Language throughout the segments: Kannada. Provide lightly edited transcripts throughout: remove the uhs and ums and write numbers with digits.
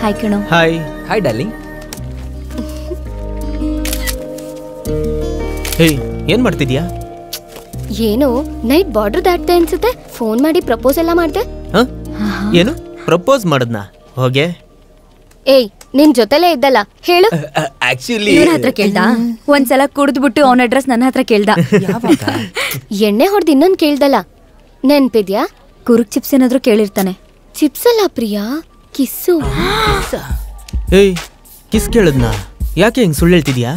ಹಾಯ್ ಕಣೋ. ಹಾಯ್. Hi darling. ಹೇ, ಏನ್ ಮಾಡ್ತಿದ್ಯಾ? ಏನು ನೈಟ್ ಬಾರ್ಡರ್ ದಾಟ್ತೆ ಅನ್ಸುತ್ತೆ. ಫೋನ್ ಮಾಡಿ ಪ್ರಪೋಸ್ ಎಲ್ಲ ಮಾಡ್ದೆ. ಏನು ಪ್ರಪೋಸ್ ಮಾಡದ್ನಾ? ಹೋಗೆ. ಏಯ್, ನಿನ್ ಜೊತೆಲೇ ಇದ್ದಲ್ಲ, ಹೇಳು. ಆಕ್ಚುಲಿ ಇವನ ಹತ್ರ ಕೇಳ್ದ. ಒಂದ್ಸಲ ಕುಡಿದ್ಬಿಟ್ಟು ಅವನ ಅಡ್ರೆಸ್ ನನ್ನ ಹತ್ರ ಕೇಳ್ದ. ಎಣ್ಣೆ ಹೊಡೆದು ಇನ್ನೊಂದ್ ಕೇಳ್ದಲ್ಲ, ನೆನ್ಪಿದ್ಯಾ? ಕುರುಕ್ ಚಿಪ್ಸ್ ಏನಾದ್ರು ಕೇಳಿರ್ತಾನೆ. ಚಿಪ್ಸ್ ಅಲ್ಲ ಪ್ರಿಯಾ, ಕಿಸ್ಸು. ಏಯ್, ಕಿಸ್ ಕೇಳದ್ನಾ? ಯಾಕೆ ಹಿಂಗ್ ಸುಳ್ಳು ಹೇಳ್ತಿದ್ಯಾ?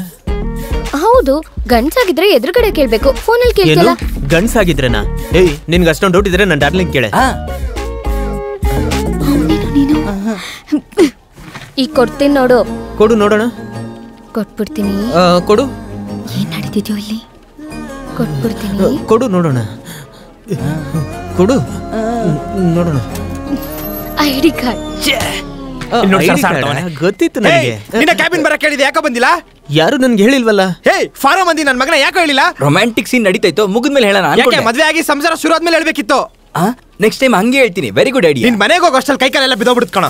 ಹೌದು, ಗಂಡ್ಸಾಗಿದ್ರೆ ಎದುರುಗಡೆ ಕೇಳ್ಬೇಕು, ಫೋನಲ್ಲಿ ಕೇಳ್ತಲ್ಲ. ಗಂಡ್ಸಾಗಿದ್ರೆನಾ? ಏಯ್, ನಿನ್ಗೆ ಅಷ್ಟೊಂದು ಡೌಟ್ ಇದ್ರೆ ನನ್ನ ಡಾರ್ಲಿಂಗ್ ಕೇಳೆ. ಈಗ ಕೊಡ್ತೀನಿ ನೋಡು. ಕೊಡು ನೋಡೋಣ. ಕೊಟ್ಬಿಡ್ತೀನಿ. ಕೊಡು. ಏನ್ ನಡೀತಿದ್ಯೋ ಇಲ್ಲಿ? ಕೊಟ್ಬಿಡ್ತೀನಿ. ಕೊಡು ನೋಡೋಣ. ಕೊಡು ನೋಡೋಣ. ID card. ಗೊತ್ತಿತ್ತು ನನಗೆ. ನಿನ್ನ ಕ್ಯಾಬಿನ್ ಬರಕ್ಕೆ ಹೇಳಿದೆ, ಯಾಕೆ ಬಂದಿಲ್ಲ? ಯಾರು ನನ್ಗೆ ಹೇಳಿಲ್ವಲ್ಲ. ಹೇ, ಫಾರಂ ಮಂದಿ ನನ್ನ ಮಗನ ಯಾಕೆ ಹೇಳಿಲ್ಲ? ರೊಮ್ಯಾಂಟಿಕ್ ಸೀನ್ ನಡೀತಾಯ್ತು, ಮುಗಿದ್ಮೇಲೆ ಹೇಳೋಣ. ಯಾಕೆ ಮದ್ವೆ ಆಗಿ ಸಂಸಾರ ಶುರು ಆದ್ಮೇಲೆ ಹೇಳ್ಬೇಕಿತ್ತು. ನೆಕ್ಸ್ಟ್ ಟೈಮ್ ಹಂಗೆ ಹೇಳ್ತೀನಿ. Very good idea. ನಿನ್ ಮನೆಗೆ ಹೋಗೋ ಅಷ್ಟಲ್ಲಿ ಕೈ ಕಾಲೆಲ್ಲ ಬಿದ್ದೋಗ್ಬಿಡುತ್ತೆ ಕಣ.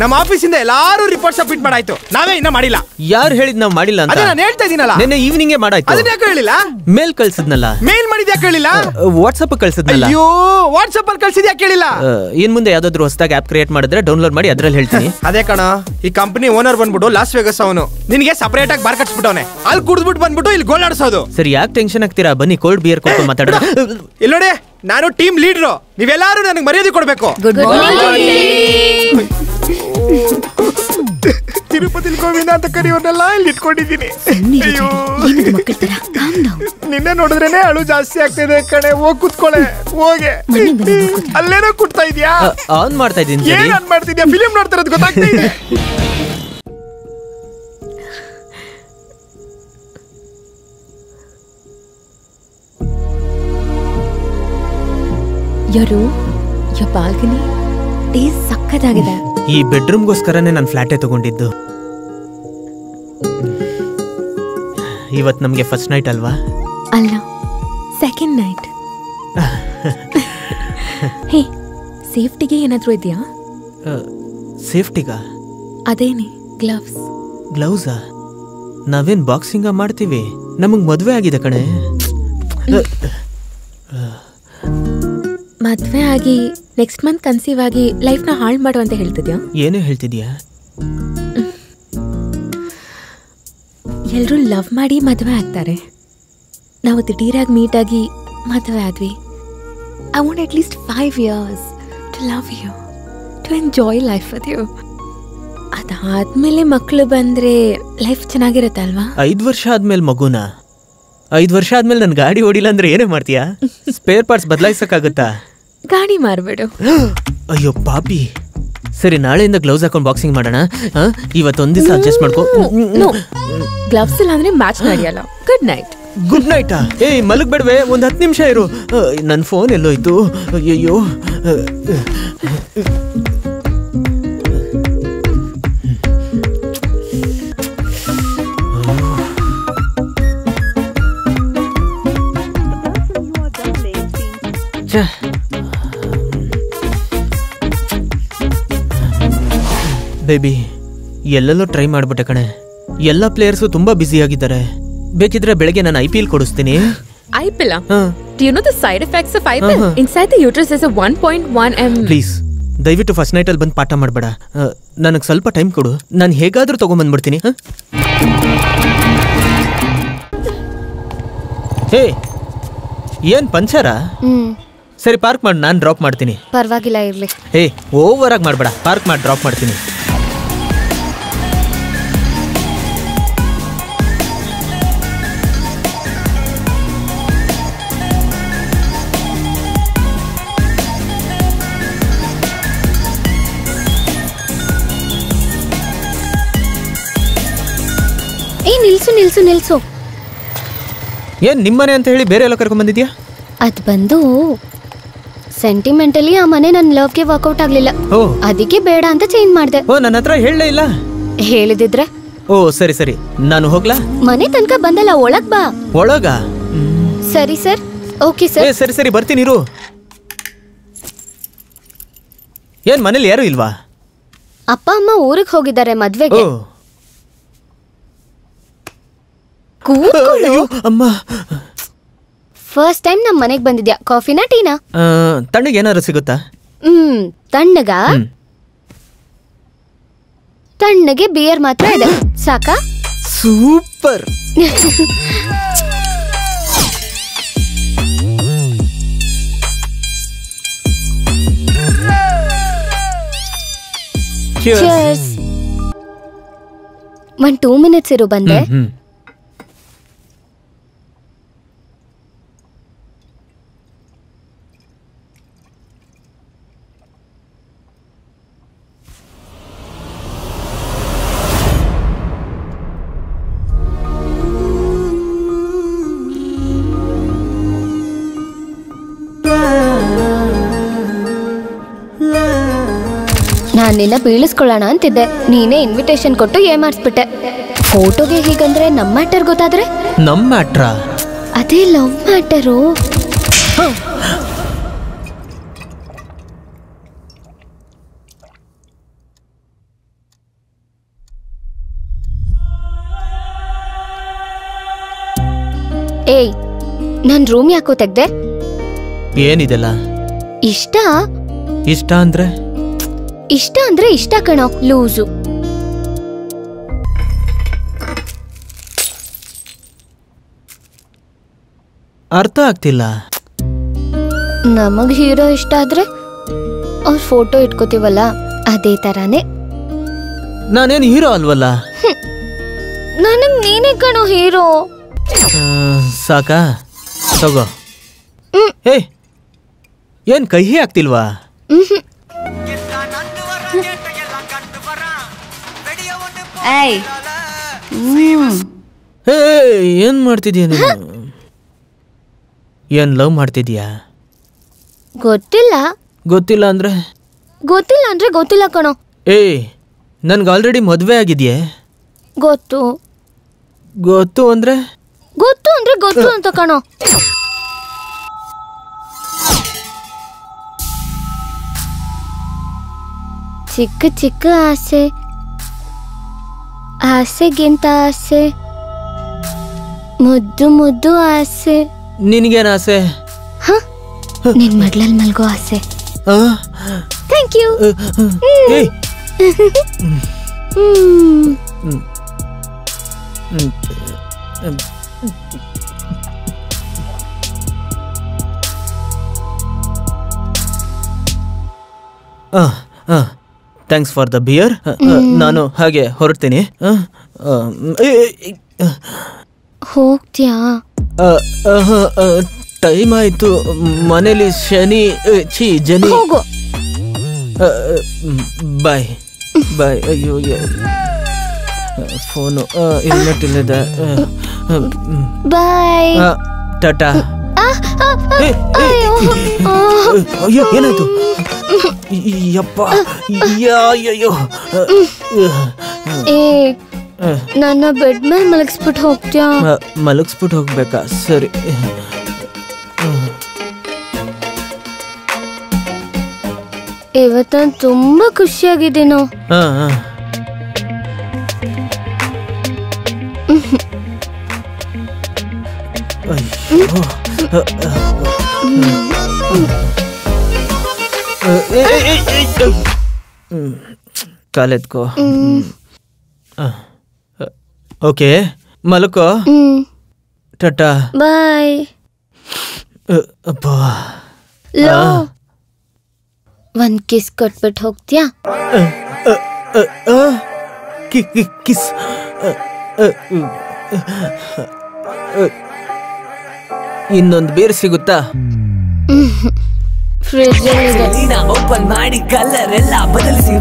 ನಮ್ಮ ಆಫೀಸಿಂದ ಎಲ್ಲಾರು ರಿಪೋರ್ಟ್ ಸಬ್ಮಿಟ್ ಮಾಡಾಯ್ತು, ನಾವೇ ಇನ್ನ ಮಾಡಿಲ್ಲ. ಯಾರು ಹೇಳಿದ್ ನಾವ್ ಮಾಡಿಲ್ಲ ಅಂತ? ಅದೇ ನಾನು ಹೇಳ್ತಾ ಇದೀನಲ್ಲ, ನಿನ್ನೆ ಈವ್ನಿಂಗ್ ಮಾಡಾಯ್ತು. ಅದನ್ನ ಯಾಕೆ ಹೇಳಿಲ್ಲ? ಮೇಲ್ ಕಳ್ಸಿದ್ನಲ್ಲ. ಮೇಲ್ ಮಾಡಿದ್ಯಾ ಕೇಳಿಲ್ಲ? ವಾಟ್ಸ್ಆಪ್ ಕಳ್ಸಿದ್ನಲ್ಲ. ಅಯ್ಯೋ, ವಾಟ್ಸ್ಆಪ್ ಅಲ್ಲಿ ಕಳ್ಸಿದ್ಯಾ ಕೇಳಿಲ್ಲ? ಇನ್ ಮುಂದೆ ಯಾವ್ದಾದ್ರು ಹೊಸದಾಗಿ ಆಪ್ ಕ್ರಿಯೇಟ್ ಮಾಡಿದ್ರೆ ಡೌನ್ಲೋಡ್ ಮಾಡಿ ಅದ್ರಲ್ಲಿ ಹೇಳ್ತೀನಿ. ಅದೇ ಕಣ, ಈ ಕಂಪನಿ ಓನರ್ ಬಂದ್ಬಿಟ್ಟು ಲಾಸ್ ವೇಗಸ್ ಅವನು ನಿನ್ಗೆ ಸಪರೇಟ್ ಆಗಿ ಬಾರ್ ಕಟ್ಸ್ಬಿಟ್ಟವನೆ. ಅಲ್ಲಿ ಕುಡಿದ್ಬಿಟ್ಟು ಬಂದ್ಬಿಟ್ಟು ಇಲ್ಲಿ ಗೋಲ್ ಆಡ್ಸೋದು. ಸರಿ, ಯಾಕೆ ಟೆನ್ಷನ್ ಆಗ್ತೀರಾ? ಬನ್ನಿ ಕೋಲ್ಡ್ ಬಿಯರ್ ಕೊಟ್ಟು ಮಾತಾಡೋಣ. ಇಲ್ಲಿ ನೋಡಿ, ನಾನು ಟೀಮ್ ಲೀಡರ್, ನೀವೆಲ್ಲಾರು ನನಗೆ ಮರ್ಯಾದೆ ಕೊಡ್ಬೇಕು. Good morning. ತಿರುಪತಿ ಗೋವಿಂದ ಅಂತ ಕರೆಯೋರ್ನೆಲ್ಲ ಇಲ್ಲಿ ಇಟ್ಕೊಂಡಿದ್ದೀನಿ. ನಿನ್ನೆ ನೋಡಿದ್ರೇನೆ ಅಳು ಜಾಸ್ತಿ ಆಗ್ತಿದೆ ಕಣೆ. ಹೋಗ್ ಕುತ್ಕೊಳೆ, ಹೋಗೆ. ಅಲ್ಲೇನೋ ಕುಟ್ತಾ ಇದ್ಯಾ? ಆನ್ ಮಾಡ್ತಾ ಇದ್ದೀನಿ. ಏನ್ ಆನ್ ಮಾಡ್ತಿದ್ಯಾ? ಫಿಲಿಂ ನೋಡ್ತಾ ಇರೋದು ಗೊತ್ತಾಗ್ತಾ ಇದೆ. ಯಾರು? ಬಾಲ್ಕನಿ ಸಕ್ಕತ್ತಾಗಿದೆ. ಈ ಬೆಡ್ರೂಮ್ಗೋಸ್ಕರನೇ ನಾನು ಫ್ಲಾಟೇ ತಗೊಂಡಿದ್ದು. ಇವತ್ತು ನಮಗೆ ಫಸ್ಟ್ ನೈಟ್ ಅಲ್ವಾ? ಅಲ್ಲ, ಸೆಕೆಂಡ್ ನೈಟ್. ಹೇ, ಸೇಫ್ಟಿಗೆ ಏನಾದ್ರೂ ಇದೆಯಾ? ಸೇಫ್ಟಿಗ? ಅದೇನೆ, ಗ್ಲವ್ಸ್. ಗ್ಲೌಸಾ? ನಾವೇನ್ ಬಾಕ್ಸಿಂಗ ಮಾಡ್ತೀವಿ? ನಮಗ್ ಮದ್ವೆ ಆಗಿದೆ ಕಣೆ. ಮದ್ವೆ ಆಗಿ ನೆಕ್ಸ್ಟ್ ಮಂತ್ ಕನ್ಸೀವ್ ಆಗಿ ಲೈಫ್ ನ ಹಾಳು ಮಾಡು ಅಂತ ಹೇಳ್ತಿದ್ಯಾ? ಏನೇ ಹೇಳ್ತಿದ್ಯಾ? ಎಲ್ರೂ ಲವ್ ಮಾಡಿ ಮದ್ವೆ ಆಗ್ತಾರೆ. ನಾವು ದಿಢೀರಾಗಿ ಮೀಟ್ ಆಗಿ ಮದ್ವೆ ಆದ್ವಿ. I want at least 5 years to love you, to enjoy life with you. ಅದಾದ್ಮೇಲೆ ಮಕ್ಕಳು ಬಂದ್ರೆ ಲೈಫ್ ಚೆನ್ನಾಗಿರುತ್ತಲ್ವಾ? 5 ವರ್ಷ ಆದ್ಮೇಲೆ ಮಗುನಾ? 5 ವರ್ಷ ಆದ್ಮೇಲೆ ನನ್ ಗಾಡಿ ಓಡಿಲ್ಲ ಅಂದ್ರೆ ಏನೇ ಮಾಡ್ತೀಯಾ? ಸ್ಪೇರ್ ಪಾರ್ಟ್ಸ್ ಬದಲಾಯಿಸಕ್ಕಾಗತ್ತಾ? ಗಾಡಿ ಮಾರ್ಬೇಡು. ಅಯ್ಯೋ ಪಾಪಿ. ಸರಿ, ನಾಳೆಯಿಂದ ಗ್ಲೌಸ್ ಹಾಕೊಂಡು ಬಾಕ್ಸಿಂಗ್ ಮಾಡೋಣ. ಇವತ್ತೊಂದ್ ದಿವಸ ಅಡ್ಜಸ್ಟ್ ಮಾಡ್ಕೋ. ಗ್ಲವ್ಸ್ ಇಲ್ಲ ಅಂದ್ರೆ ಮ್ಯಾಚ್ ನಡೆಯಲ್ಲ. Good night. ಗುಡ್ ನೈಟಾ? ಏಯ್, ಮಲಗ್ಬೇಡ್ವೆ, ಒಂದ್ 10 ನಿಮಿಷ ಇರು. ನನ್ನ ಫೋನ್ ಎಲ್ಲೋಯ್ತು? ಅಯ್ಯೋ. ಬೇಬಿ, ಎಲ್ಲೆಲ್ಲೋ ಟ್ರೈ ಮಾಡ್ಬಿಟ್ಟೆ ಕಣೆ. ಎಲ್ಲ ಪ್ಲೇಯರ್ಸು ತುಂಬಾ ಬ್ಯುಸಿ ಆಗಿದ್ದಾರೆ. ಬೇಕಿದ್ರೆ ಬೆಳಗ್ಗೆ ನಾನು IPL ಕೊಡಿಸ್ತೀನಿ. IPL? Do you know the side effects of IPL? Inside the uterus is a 1.1 m. Please, ದಯವಿಟ್ಟು ಫಸ್ಟ್ ನೈಟ್ ಅಲ್ಲಿ ಬಂದು ಪಾಠ ಮಾಡಬೇಡ. ನನಗೆ ಸ್ವಲ್ಪ ಟೈಮ್ ಕೊಡು, ನಾನು ಹೇಗಾದ್ರೂ ತಗೊಂಡ್ಬಂದ್ಬಿಡ್ತೀನಿ. ಹೇ, ಏನ್ ಪಂಚರಾ? ಸರಿ, ಪಾರ್ಕ್ ಮಾಡಿ, ನಾನು ಡ್ರಾಪ್ ಮಾಡ್ತೀನಿ. ಪರವಾಗಿಲ್ಲ, ಇರ್ಲಿ. ಹೇ, ಓವರ್ ಆಗಿ ಮಾಡಬೇಡ. ಪಾರ್ಕ್ ಮಾಡಿ ಡ್ರಾಪ್ ಮಾಡ್ತೀನಿ. ನಿಲ್ಸು. ಏನ್ ನಿಮ್ಮನೆ ಅಂತ ಹೇಳಿ ಬೇರೆ ಎಲ್ಲ ಕರ್ಕೊಂಡ್ ಬಂದಿದ್ಯಾ? ಅದ್ ಬಂದು ಸೆಂಟಿಮೆಂಟಲಿ ಆ ಮನೆ ನನ್ನ ಲವ್ಗೆ ವರ್ಕೌಟ್ ಆಗ್ಲಿಲ್ಲ. ಅದಕ್ಕೆ ಬೇಡ ಅಂತ ಚೇಂಜ್ ಮಾಡ್ದೆ. ನನ್ನ ಹತ್ರ ಹೇಳಲೇ ಇಲ್ಲ. ಹೇಳಿದಿದ್ರೆ? ಸರಿ, ನಾನು ಹೋಗ್ಲಾ? ಮನೆ ತನಕ ಬಂದಲ್ಲ, ಒಳಗ್ ಬಾ. ಒಳಗ? ಸರಿ ಸರ್, ಓಕೆ ಸರ್. ಸರಿ, ಬರ್ತೀನಿ ಇರು. ಏನ್ ಮನೇಲಿ ಯಾರು ಇಲ್ವಾ? ಅಪ್ಪ ಅಮ್ಮ ಊರಿಗೆ ಹೋಗಿದ್ದಾರೆ ಮದ್ವೆಗೆ. ಕೂತ್ಕೊಳ್ಳು. ಅಮ್ಮ, ಫಸ್ಟ್ ಟೈಮ್ ನಮ್ಮ ಮನೆಗೆ ಬಂದಿದ್ಯಾ. ಕಾಫಿನಾ ಟೀನಾ? ತಣ್ಣಗೆ ಏನಾದ್ರು ಸಿಗುತ್ತಾ? ತಣ್ಣಗ? ತಣ್ಣಗೆ ಬಿಯರ್ ಮಾತ್ರ ಇದೆ, ಸಾಕಾ? ಸೂಪರ್. Cheers. 1-2 minutes ಇರು, ಬಂದೆ. ನಾನು ನಿನ್ನ ಬೀಳಿಸ್ಕೊಳ್ಳೋಣ ಅಂತಿದ್ದೆ, ನೀನೇ ಇನ್ವಿಟೇಷನ್ ಕೊಟ್ಟು ಏಮಾರಿಸ್ಬಿಟ್ಟೆ. ಫೋಟೋಗೆ ಹೀಗಂದ್ರೆ ನಮ್ಮ ಮ್ಯಾಟರ್ ಗೊತ್ತಾದ್ರೆ? ನಮ್ಮ ಮ್ಯಾಟ್ರಾ? ಅದೇ ಲವ್ ಮ್ಯಾಟರು. ಏಯ್, ನನ್ ರೂಮ್ ಯಾಕೋ ತೆಗ್ದೆ? ಏನಿದೆಲ್ಲ? ಇಷ್ಟ ಅಂದ್ರೆ ಇಷ್ಟ ಕಣೋ, ಲೂಸು. ಅರ್ಥ ಆಗ್ತಿಲ್ಲ. ನಮಗ್ ಹೀರೋ ಇಷ್ಟ ಆದ್ರೆ ಅವ್ರ ಫೋಟೋ ಇಟ್ಕೋತೀವಲ್ಲ, ಅದೇ ತರಾನೇ. ನಾನೇನು ಹೀರೋ ಅಲ್ವಲ್ಲ. ನನಗ್ ನೀನೇ ಕಣೋ ಹೀರೋ. ಸಾಕಾ? ತಗೋ. ಏನ್ ಕಹಿ ಆಗ್ತಿಲ್ವಾ? ಏನ್ ಮಾಡ್ತಿದ್ಯಾ ನೀನು? ಏನ್ ಲವ್ ಮಾಡ್ತಿದ್ಯಾ? ಗೊತ್ತಿಲ್ಲ ಅಂದ್ರೆ ಗೊತ್ತಿಲ್ಲ ಕಣೋ. ನನ್ಗೆ ಆಲ್ರೆಡಿ ಮದ್ವೆ ಆಗಿದ್ಯೆ. ಗೊತ್ತು ಅಂದ್ರೆ ಗೊತ್ತು ಅಂತ ಕಣೋ. ಚಿಕ್ಕ ಚಿಕ್ಕ ಆಸೆ, ಆಸೆಗಿಂತ ಆಸೆ, ಮುದ್ದು ಮುದ್ದು ಆಸೆ. ನಿನ್ಗೇನ ಆಸೆ? ನಿನ್ ಮಡ್ಲಲ್ಲಿ ಮಲ್ಗೋ ಆಸೆ. Thank you. Thanks for the beer. ನಾನು ಹಾಗೆ ಹೊರಡ್ತೀನಿ. ಹೋಗ್ತೀಯಾ? ಟೈಮ್ ಆಯ್ತು, ಮನೇಲಿ ಶನಿ ಜನಿ. ಬಾಯ್. ಅಯ್ಯೋ, ಫೋನು ಇಲ್ಲದೆ. ಬಾಯ್. ಟಾಟಾ. ಅಯ್ಯೋ, ಏನಾಯ್ತು? ಯಪ್ಪ, ಅಯ್ಯೋ. ನನ್ನ ಬೆಡ್ ಮೇಲೆ ಮಲಗಿಸ್ಬಿಟ್ಟು ಹೋಗ್ತೀಯಾ? ಮಲಗಿಸ್ಬಿಟ್ಟು ಹೋಗ್ಬೇಕಾ? ಸರಿ. ಇವತ್ತ ತುಂಬಾ ಖುಷಿಯಾಗಿದ್ದೀನೋ. ಕಾಲೆತ್ಕೋ. ಓಕೆ, ಮಲ್ಕೋ. ಟಾಟಾ. ಬಾಯ್. ಅಪ್ಪಾ, ಒಂದ್ ಕಿಸ್ ಕೊಟ್ಬಿಟ್ಟು ಹೋಗ್ತೀಯಾ? ಕಿಸ್. ಇನ್ನೊಂದು ಬೇರೆ ಸಿಗುತ್ತಾ? ಓಪನ್ ಮಾಡಿ ಕಲರ್ ಎಲ್ಲ ಬದಲಿಸಿ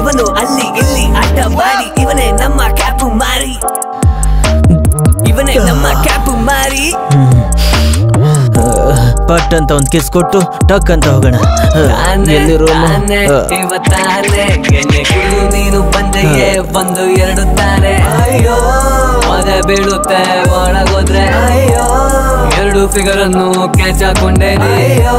ಇವನು ಅಲ್ಲಿ ಇಲ್ಲಿ ಆಟ ಮಾಡಿ, ಇವನೇ ನಮ್ಮ ಕ್ಯಾಪು ಮಾರಿ. ಪಟ್ ಅಂತ ಒಂದ್ ಕಿಸ್ ಕೊಟ್ಟು ಟಕ್ ಅಂತ ಹೋಗೋಣ. ಎಲ್ಲಿ ರೂಮ್? ನೀನು ಬಂದೆಯೇ 1-2 ತಾನೆ. ಅಯ್ಯೋ, ಮದೆ ಬೀಳುತ್ತೆ ಒಳಗೋದ್ರೆ. ಅಯ್ಯೋ, 2 ಫಿಗರ್ ಅನ್ನು ಕ್ಯಾಚ್ ಹಾಕೊಂಡೆ. ಅಯ್ಯೋ,